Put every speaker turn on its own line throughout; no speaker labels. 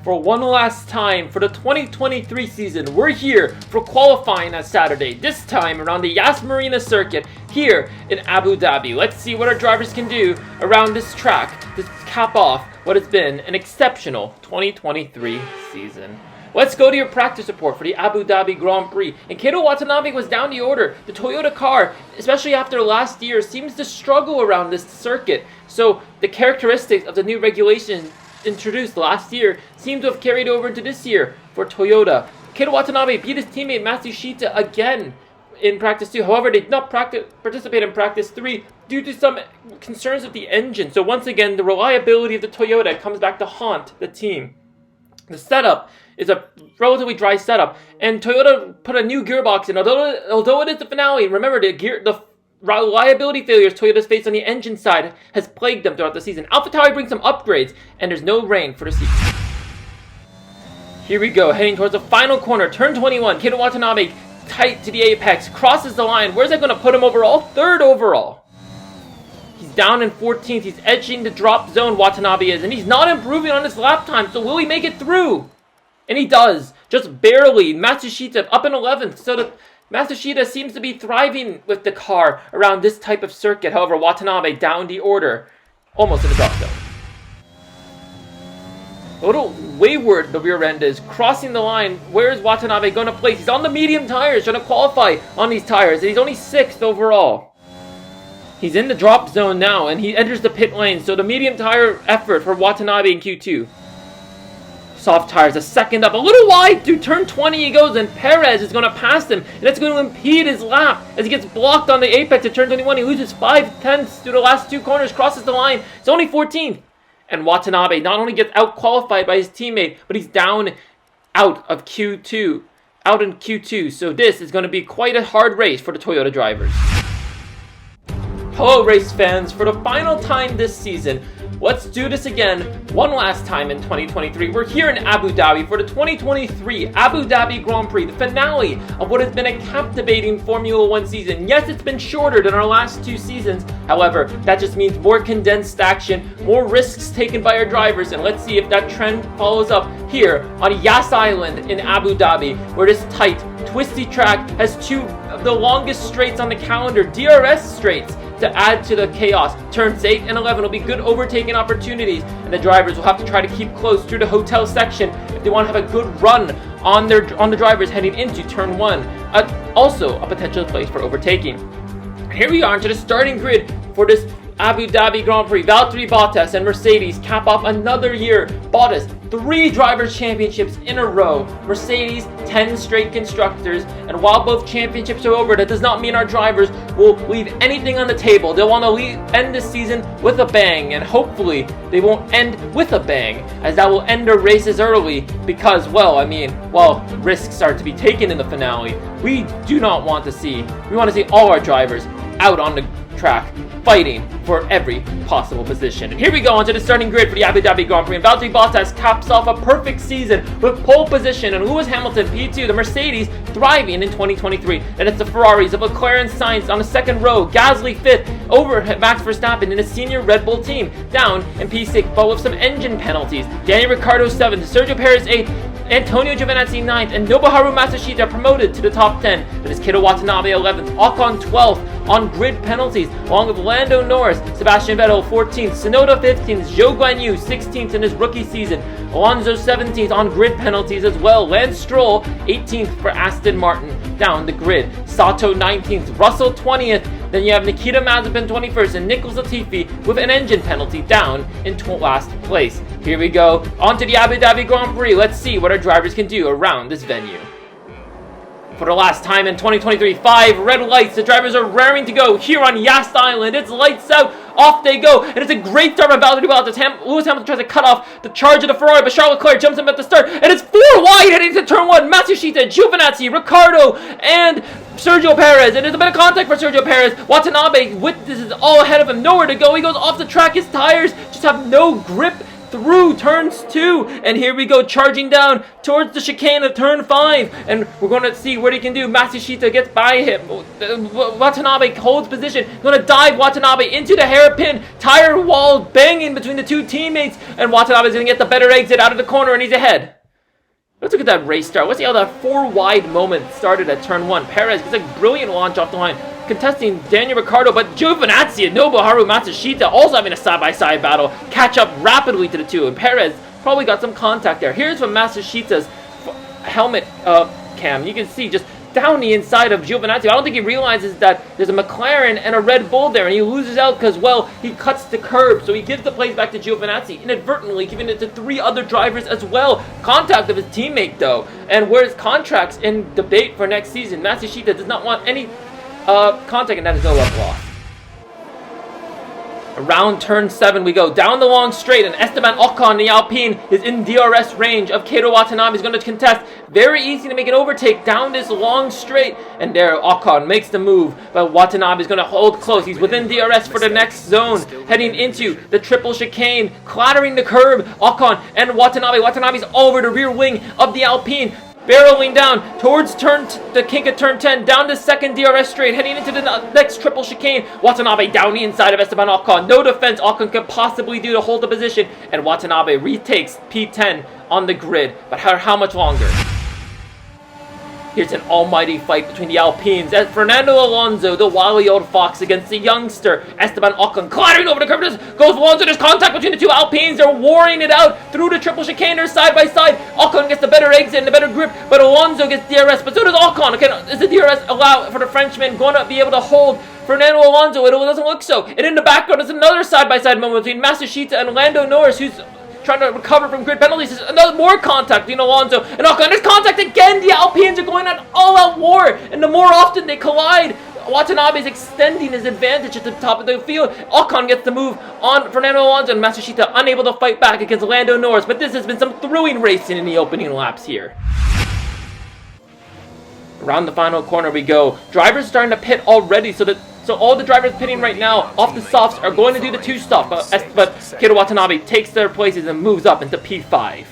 For one last time for the 2023 season, we're here for qualifying on Saturday, this time around the Yas Marina circuit here in Abu Dhabi. Let's see what our drivers can do around this track to cap off what has been an exceptional 2023 season. Let's go to your practice report for the Abu Dhabi Grand Prix. And Keito Watanabe was down the order. The Toyota car, especially after last year, seems to struggle around this circuit. So the characteristics of the new regulation introduced last year seem to have carried over into this year for Toyota. Keito Watanabe beat his teammate Matsushita again in practice 2. However, they did not participate in practice 3 due to some concerns with the engine. So once again, the reliability of the Toyota comes back to haunt the team. The setup is a relatively dry setup, and Toyota put a new gearbox in. Although it is the finale, remember the reliability failures Toyota's faced on the engine side has plagued them throughout the season. AlphaTauri brings some upgrades, and there's no rain for the season. Here we go, heading towards the final corner, turn 21. Keito Watanabe tight to the apex, crosses the line. Where's that going to put him overall? 3rd overall. He's down in 14th. He's edging the drop zone, Watanabe is, and he's not improving on his lap time. So will he make it through? And he does, just barely. Matsushita up in 11th, so that Matsushita seems to be thriving with the car around this type of circuit. However, Watanabe down the order, almost in the drop zone. A little wayward the rear end is, crossing the line. Where is Watanabe going to place? He's on the medium tires, trying to qualify on these tires, and he's only 6th overall. He's in the drop zone now, and he enters the pit lane, so the medium tire effort for Watanabe in Q2. Soft tires, a second up, a little wide through turn 20 he goes, and Perez is going to pass him, and it's going to impede his lap as he gets blocked on the apex at turn 21. He loses 5/10 through the last 2 corners, crosses the line. It's only 14th. And Watanabe not only gets out-qualified by his teammate, but he's down out in Q2. So this is going to be quite a hard race for the Toyota drivers. Hello race fans, for the final time this season, let's do this again one last time in 2023. We're here in Abu Dhabi for the 2023 Abu Dhabi Grand Prix, the finale of what has been a captivating Formula 1 season. Yes, it's been shorter than our last 2 seasons. However, that just means more condensed action, more risks taken by our drivers, and let's see if that trend follows up here on Yas Island in Abu Dhabi, where this tight, twisty track has 2 of the longest straights on the calendar, DRS straights, to add to the chaos. Turns 8 and 11 will be good overtaking opportunities, and the drivers will have to try to keep close through the hotel section if they want to have a good run on the drivers heading into turn 1. Also a potential place for overtaking. Here we are into the starting grid for this Abu Dhabi Grand Prix. Valtteri Bottas and Mercedes cap off another year. Bottas, 3 drivers' championships in a row. Mercedes, 10 straight constructors. And while both championships are over, that does not mean our drivers will leave anything on the table. They'll want to end this season with a bang. And hopefully, they won't end with a bang, as that will end their races early. Because, risks are to be taken in the finale. We want to see all our drivers out on the track, fighting for every possible position. And here we go onto the starting grid for the Abu Dhabi Grand Prix. And Valtteri Bottas caps off a perfect season with pole position, and Lewis Hamilton P2. The Mercedes thriving in 2023. And it's the Ferraris of Leclerc and Sainz on the 2nd row. Gasly 5th over Max Verstappen in a senior Red Bull team, down in P6, but with some engine penalties. Daniel Ricciardo 7th, Sergio Perez 8th, Antonio Giovinazzi 9th, and Nobuharu Matsushita promoted to the top 10. That is Keito Watanabe 11th, Ocon 12th on grid penalties, along with Lando Norris, Sebastian Vettel 14th, Tsunoda 15th, Zhou Guanyu 16th in his rookie season, Alonso 17th on grid penalties as well, Lance Stroll 18th for Aston Martin down the grid, Sato 19th, Russell 20th, then you have Nikita Mazepin 21st, and Nicholas Latifi with an engine penalty down in last place. Here we go, onto the Abu Dhabi Grand Prix. Let's see what our drivers can do around this venue. For the last time in 2023, 5 red lights. The drivers are raring to go here on Yas Island. It's lights out. Off they go. And it's a great start by Valtteri Bottas. Lewis Hamilton tries to cut off the charge of the Ferrari, but Charles Leclerc jumps him at the start. And it's 4 wide heading to turn 1. Matsushita, Giovinazzi, Ricciardo, and Sergio Perez. And there's a bit of contact for Sergio Perez. Watanabe, this is all ahead of him. Nowhere to go. He goes off the track. His tires just have no grip through turns 2, and here we go, charging down towards the chicane of turn 5, and we're going to see what he can do. Matsushita gets by him. Watanabe holds position, going to dive Watanabe into the hairpin, tire wall banging between the two teammates, and Watanabe's going to get the better exit out of the corner, and he's ahead. Let's look at that race start. Let's see how that 4 wide moment started at turn 1. Perez gets a brilliant launch off the line, contesting Daniel Ricciardo, but Giovinazzi and Nobuharu Matsushita also having a side-by-side battle, catch up rapidly to the two, and Perez probably got some contact there. Here's from Matsushita's helmet cam. You can see just down the inside of Giovinazzi. I don't think he realizes that there's a McLaren and a Red Bull there, and he loses out because, well, he cuts the curb, so he gives the place back to Giovinazzi, inadvertently giving it to 3 other drivers as well. Contact of his teammate, though, and whereas contracts in debate for next season, Matsushita does not want any contact, and that is no love lost. Around turn 7 we go, down the long straight, and Esteban Ocon, the Alpine, is in DRS range of Keito Watanabe. Is going to contest. Very easy to make an overtake down this long straight, and there Ocon makes the move, but Watanabe is going to hold close. He's within DRS for the next zone, heading into the triple chicane, clattering the curb. Ocon and Watanabe. Watanabe's over the rear wing of the Alpine, barreling down towards the kink of turn 10, down the second DRS straight, heading into the next triple chicane. Watanabe down the inside of Esteban Ocon. No defense Ocon could possibly do to hold the position, and Watanabe retakes P10 on the grid. But how much longer? Here's an almighty fight between the Alpines as Fernando Alonso, the wily old fox, against the youngster Esteban Ocon, clattering over the curve. Goes Alonso. There's contact between the two Alpines. They're warring it out through the triple chicane. They're side by side. Ocon gets the better exit and the better grip, but Alonso gets DRS. But so does Ocon. Okay, is the DRS allow for the Frenchman going to be able to hold Fernando Alonso? It doesn't look so. And in the background, there's another side by side moment between Matsushita and Lando Norris, who's trying to recover from grid penalties. There's another more contact between Alonso and Ocon. There's contact again. The Alpines are going on all-out war, and the more often they collide, Watanabe is extending his advantage at the top of the field. Ocon gets the move on Fernando Alonso, and Matsushita unable to fight back against Lando Norris. But this has been some thrilling racing in the opening laps here. Around the final corner we go. Drivers starting to pit already, so all the drivers pitting right now off the softs are going to do the 2-stop, but Keito Watanabe takes their places and moves up into P5.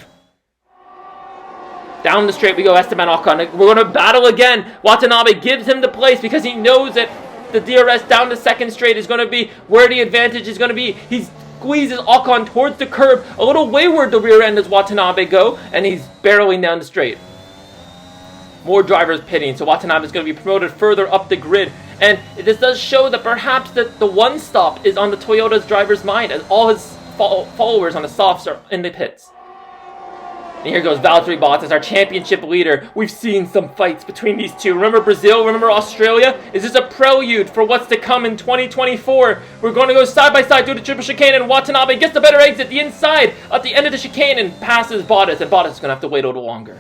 Down the straight we go, Esteban Ocon. We're going to battle again. Watanabe gives him the place because he knows that the DRS down the second straight is going to be where the advantage is going to be. He squeezes Ocon towards the curb. A little wayward the rear end as Watanabe go, and he's barreling down the straight. More drivers pitting, so Watanabe is going to be promoted further up the grid. And this does show that perhaps that the 1-stop is on the Toyota's driver's mind, as all his followers on the softs are in the pits. And here goes Valtteri Bottas, our championship leader. We've seen some fights between these two. Remember Brazil? Remember Australia? Is this a prelude for what's to come in 2024? We're going to go side by side through the triple chicane, and Watanabe gets the better exit, the inside at the end of the chicane, and passes Bottas, and Bottas is going to have to wait a little longer.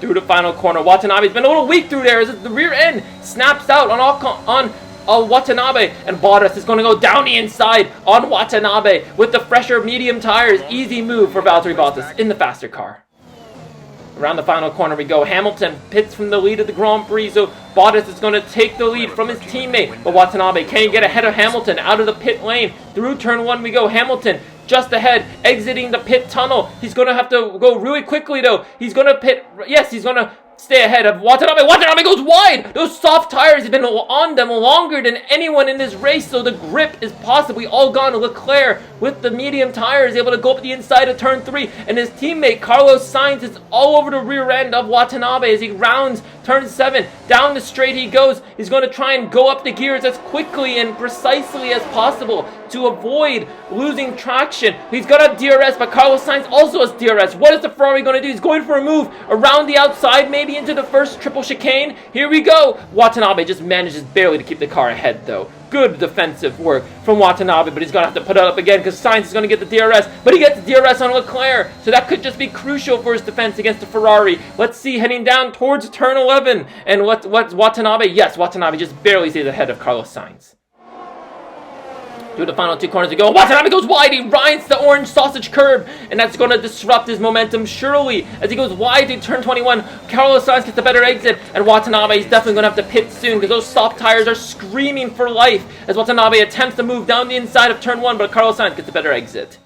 Through the final corner, Watanabe's been a little weak through there as the rear end snaps out on Watanabe, and Bottas is going to go down the inside on Watanabe with the fresher medium tires. Easy move for Valtteri Bottas in the faster car. Around the final corner we go. Hamilton pits from the lead of the Grand Prix, so Bottas is going to take the lead from his teammate. But Watanabe can't get ahead of Hamilton out of the pit lane. Through turn 1 we go. Hamilton just ahead, exiting the pit tunnel. He's going to have to go really quickly, though. He's going to pit. Yes, he's going to stay ahead of Watanabe. Watanabe goes wide. Those soft tires have been on them longer than anyone in this race, so the grip is possibly all gone. Leclerc, with the medium tires, is able to go up the inside of turn 3, and his teammate Carlos Sainz is all over the rear end of Watanabe as he rounds turn 7. Down the straight he goes. He's going to try and go up the gears as quickly and precisely as possible to avoid losing traction. He's got a DRS, but Carlos Sainz also has DRS. What is the Ferrari going to do? He's going for a move around the outside, maybe into the first triple chicane. Here we go. Watanabe just manages barely to keep the car ahead, though. Good defensive work from Watanabe, but he's going to have to put it up again because Sainz is going to get the DRS, but he gets the DRS on Leclerc, so that could just be crucial for his defense against the Ferrari. Let's see, heading down towards turn 11, and what's Watanabe? Yes, Watanabe just barely stays ahead of Carlos Sainz. Through the final 2 corners we go. Watanabe goes wide. He rides the orange sausage curb, and that's going to disrupt his momentum surely as he goes wide to turn 21. Carlos Sainz gets the better exit, and Watanabe is definitely going to have to pit soon because those soft tires are screaming for life as Watanabe attempts to move down the inside of turn 1, but Carlos Sainz gets the better exit.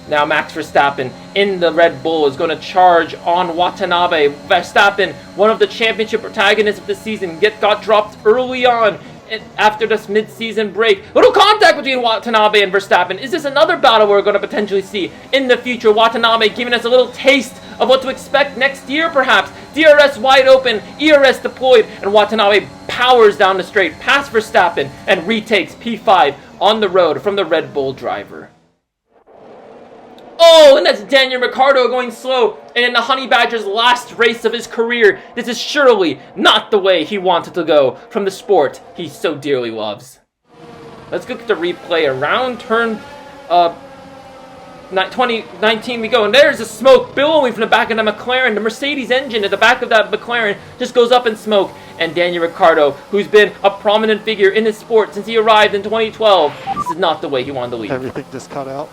Now Max Verstappen in the Red Bull is going to charge on Watanabe. Verstappen, one of the championship protagonists of the season, got dropped early on after this mid-season break. Little contact between Watanabe and Verstappen. Is this another battle we're going to potentially see in the future? Watanabe giving us a little taste of what to expect next year, perhaps. DRS wide open, ERS deployed, and Watanabe powers down the straight past Verstappen and retakes P5 on the road from the Red Bull driver. Oh, and that's Daniel Ricciardo going slow, and in the Honey Badger's last race of his career. This is surely not the way he wanted to go from the sport he so dearly loves. Let's look at the replay. Around turn 2019 we go, and there's the smoke billowing from the back of the McLaren. The Mercedes engine at the back of that McLaren just goes up in smoke, and Daniel Ricciardo, who's been a prominent figure in this sport since he arrived in 2012, this is not the way he wanted to leave.
Everything just cut out.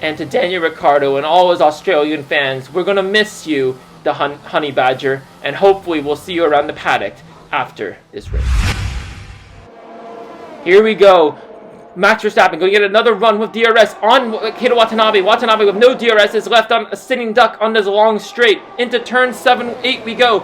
And to Daniel Ricciardo and all his Australian fans, we're going to miss you, the Honey Badger, and hopefully we'll see you around the paddock after this race. Here we go. Max Verstappen going to get another run with DRS on Keita Watanabe. Watanabe with no DRS is left on a sitting duck on this long straight. Into turn 7-8 we go.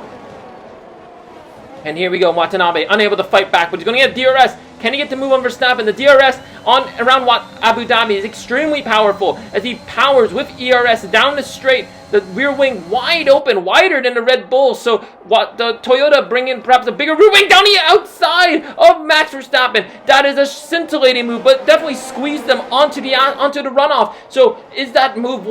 And here we go, Watanabe unable to fight back, but he's going to get DRS. Can he get the move on Verstappen? The DRS around Abu Dhabi is extremely powerful as he powers with ERS down the straight. The rear wing wide open, wider than the Red Bull. So the Toyota bring in perhaps a bigger rear wing down the outside of Max Verstappen. That is a scintillating move, but definitely squeezed them onto the runoff. So was that move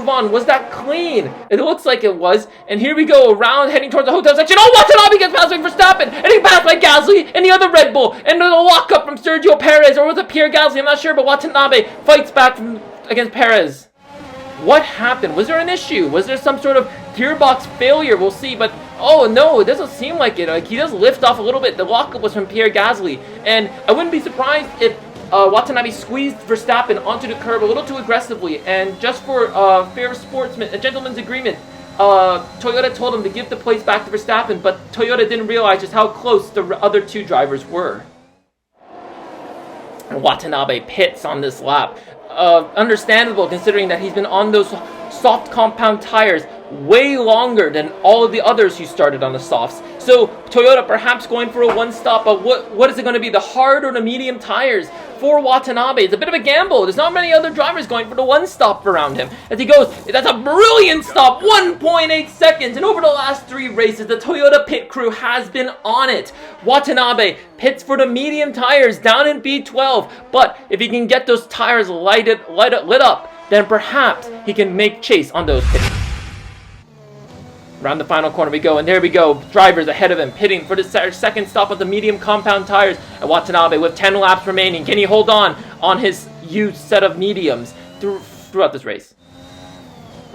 on? Was that clean? It looks like it was. And here we go around heading towards the hotel section. Oh, Watanabe gets past by Verstappen, and he passed by Gasly and the other Red Bull. And the lockup from Sergio Perez, or was it Pierre Gasly? I'm not sure, but Watanabe fights back against Perez. What happened? Was there an issue? Was there some sort of gearbox failure? We'll see, but oh no, it doesn't seem like it. Like, he does lift off a little bit. The lockup was from Pierre Gasly, and I wouldn't be surprised if Watanabe squeezed Verstappen onto the curb a little too aggressively, and just for fair sportsman, a gentleman's agreement, Toyota told him to give the place back to Verstappen, but Toyota didn't realize just how close the other two drivers were. And Watanabe pits on this lap. Understandable considering that he's been on those soft compound tires way longer than all of the others who started on the softs. So Toyota perhaps going for a one-stop, but what is it going to be, the hard or the medium tires for Watanabe? It's a bit of a gamble. There's not many other drivers going for the one-stop around him. As he goes, that's a brilliant stop, 1.8 seconds, and over the last 3 races, the Toyota pit crew has been on it. Watanabe pits for the medium tires down in B12, but if he can get those tires lit up, then perhaps he can make chase on those pits. Around the final corner we go, and there we go. Drivers ahead of him, pitting for the second stop of the medium compound tires. And Watanabe with 10 laps remaining. Can he hold on his used set of mediums throughout this race?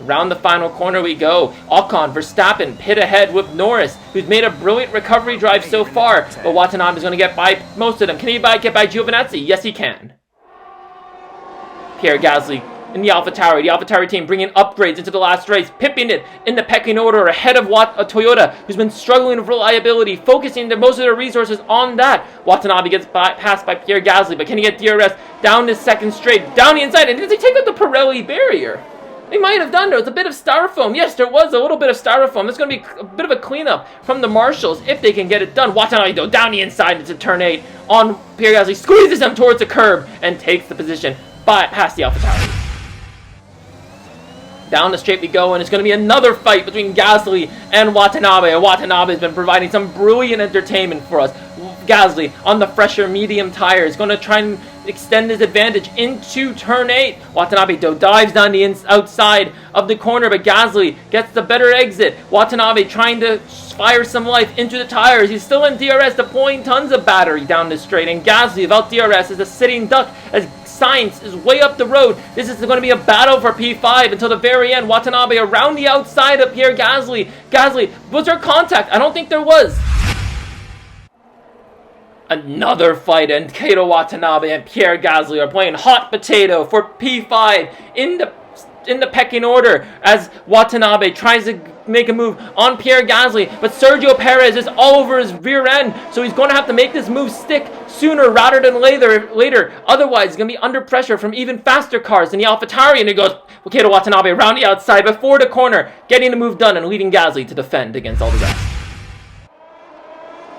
Around the final corner we go. Ocon, Verstappen, pit ahead with Norris, who's made a brilliant recovery drive so far. But Watanabe is going to get by most of them. Can he get by Giovinazzi? Yes, he can. Pierre Gasly in the AlphaTauri team bringing upgrades into the last race, pipping it in the pecking order ahead of Toyota, who's been struggling with reliability, focusing most of their resources on that. Watanabe gets passed by Pierre Gasly, but can he get DRS down this second straight, down the inside, and did they take out the Pirelli barrier? They might have done. There was a bit of styrofoam. Yes, there was a little bit of styrofoam. There's going to be a bit of a cleanup from the marshals if they can get it done. Watanabe though down the inside into turn 8 on Pierre Gasly, squeezes him towards the curb and takes the position past the AlphaTauri. Down the straight we go, and it's going to be another fight between Gasly and Watanabe. And Watanabe has been providing some brilliant entertainment for us. Gasly on the fresher medium tires, going to try and extend his advantage into turn 8. Watanabe though dives down the outside of the corner, but Gasly gets the better exit. Watanabe trying to fire some life into the tires. He's still in DRS, deploying tons of battery down the straight, and Gasly without DRS is a sitting duck as Sainz is way up the road. This is going to be a battle for P5 until the very end. Watanabe around the outside of Pierre Gasly. Gasly, was there contact? I don't think there was. Another fight, and Keita Watanabe and Pierre Gasly are playing hot potato for P5 in the pecking order as Watanabe tries to make a move on Pierre Gasly, but Sergio Perez is all over his rear end, so he's going to have to make this move stick sooner rather than later. Otherwise, he's going to be under pressure from even faster cars in the AlphaTauri, and it goes Keita Watanabe around the outside before the corner, getting the move done and leading Gasly to defend against all the rest.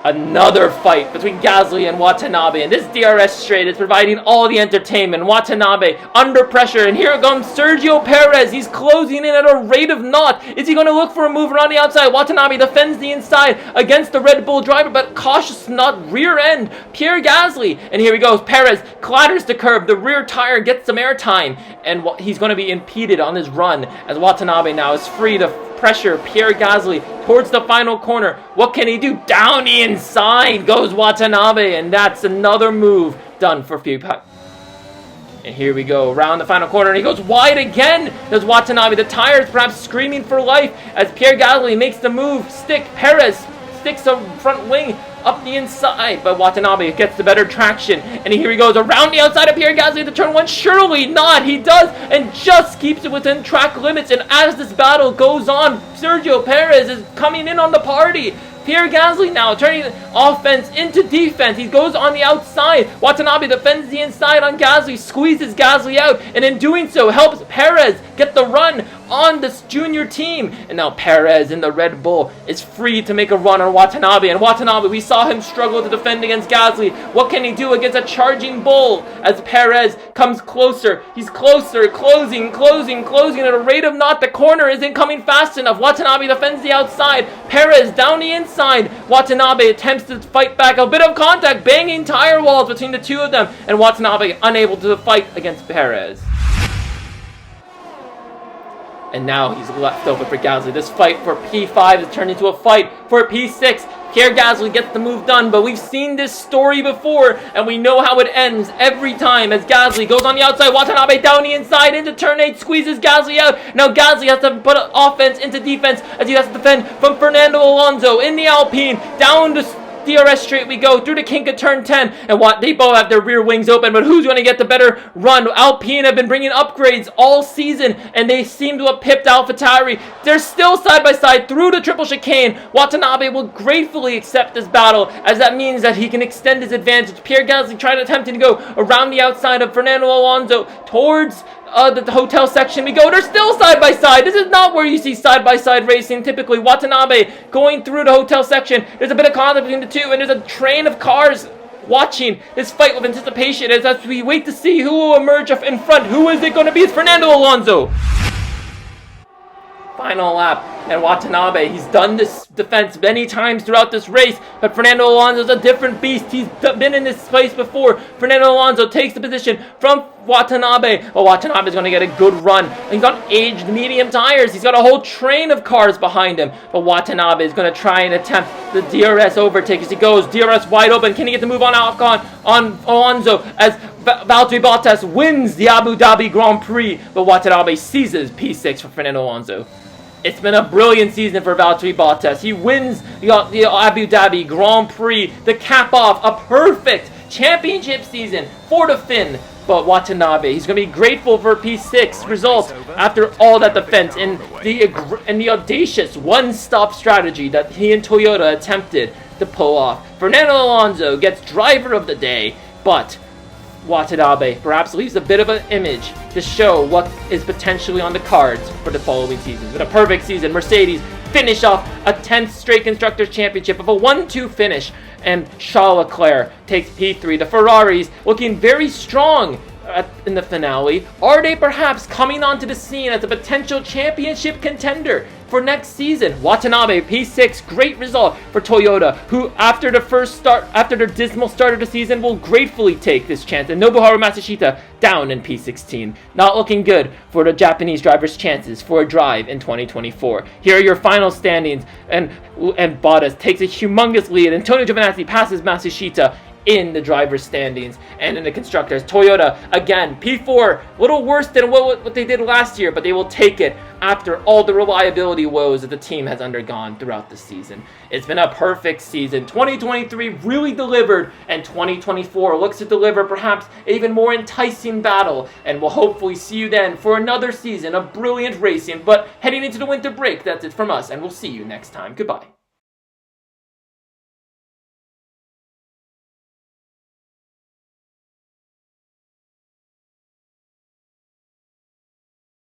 Another fight between Gasly and Watanabe, and this DRS straight is providing all the entertainment. Watanabe under pressure, and here comes Sergio Perez. He's closing in at a rate of naught. Is he going to look for a move around the outside? Watanabe defends the inside against the Red Bull driver, but cautious not rear end Pierre Gasly. And here he goes. Perez clatters the curb. The rear tire gets some air time, and he's going to be impeded on his run as Watanabe now is free to pressure Pierre Gasly towards the final corner. What can he do? Down the inside goes Watanabe, and that's another move done for Prix. And here we go around the final corner, and he goes wide again. There's Watanabe. The tires perhaps screaming for life as Pierre Gasly makes the move stick. Perez sticks the front wing up the inside, but Watanabe gets the better traction, and here he goes around the outside of Pierre Gasly to turn one. Surely not. He does, and just keeps it within track limits. And as this battle goes on, Sergio Perez is coming in on the party. Pierre Gasly now turning offense into defense. He goes on the outside. Watanabe defends the inside on Gasly, squeezes Gasly out, and in doing so helps Perez get the run on this junior team. And now Perez in the Red Bull is free to make a run on Watanabe. And Watanabe, we saw him struggle to defend against Gasly. What can he do against a charging Bull as Perez comes closer? He's closer, closing at a rate of naught. The corner isn't coming fast enough. Watanabe defends the outside. Perez down the inside. Watanabe attempts to fight back. A bit of contact, banging tire walls between the two of them, and Watanabe unable to fight against Perez. And now he's left over for Gasly. This fight for P5 has turned into a fight for P6. Pierre Gasly gets the move done, but we've seen this story before, and we know how it ends every time as Gasly goes on the outside. Watanabe down the inside into turn 8, squeezes Gasly out. Now Gasly has to put offense into defense as he has to defend from Fernando Alonso in the Alpine. Down to DRS straight we go through the kink of turn 10, and they both have their rear wings open, but who's going to get the better run? Alpine have been bringing upgrades all season, and they seem to have pipped AlphaTauri. They're still side by side through the triple chicane. Watanabe will gratefully accept this battle, as that means that he can extend his advantage. Pierre Gasly attempting to go around the outside of Fernando Alonso towards the hotel section we go. They're still side by side. This is not where you see side by side racing typically. Watanabe going through the hotel section. There's a bit of contact between the two, and there's a train of cars watching this fight with anticipation as we wait to see who will emerge in front. Who is it going to be? It's Fernando Alonso. Final lap, and Watanabe, he's done this defense many times throughout this race, but Fernando Alonso's a different beast. He's been in this place before. Fernando Alonso takes the position from Watanabe. Well, Watanabe is going to get a good run. He's got aged medium tires. He's got a whole train of cars behind him, but Watanabe is going to try and attempt the DRS overtake as he goes. DRS wide open. Can he get the move on Alonso as Valtteri Bottas wins the Abu Dhabi Grand Prix, but Watanabe seizes P6 for Fernando Alonso. It's been a brilliant season for Valtteri Bottas. He wins the Abu Dhabi Grand Prix, the cap off, a perfect championship season for the Finn. But Watanabe, he's going to be grateful for P6 results after all that defense and the audacious one-stop strategy that he and Toyota attempted to pull off. Fernando Alonso gets driver of the day, but Watanabe perhaps leaves a bit of an image to show what is potentially on the cards for the following season. With a perfect season, Mercedes finish off a 10th straight Constructors' Championship of a 1-2 finish, and Charles Leclerc takes P3. The Ferraris looking very strong in the finale. Are they perhaps coming onto the scene as a potential championship contender for next season? Watanabe, P6, great result for Toyota, who after their dismal start of the season will gratefully take this chance. And Nobuharu Matsushita down in P16. Not looking good for the Japanese driver's chances for a drive in 2024. Here are your final standings, and Bottas takes a humongous lead. Antonio Giovinazzi passes Matsushita in the driver's standings and in the constructors. Toyota, again, P4, a little worse than what they did last year, but they will take it after all the reliability woes that the team has undergone throughout the season. It's been a perfect season. 2023 really delivered, and 2024 looks to deliver perhaps an even more enticing battle, and we'll hopefully see you then for another season of brilliant racing. But heading into the winter break, that's it from us, and we'll see you next time. Goodbye.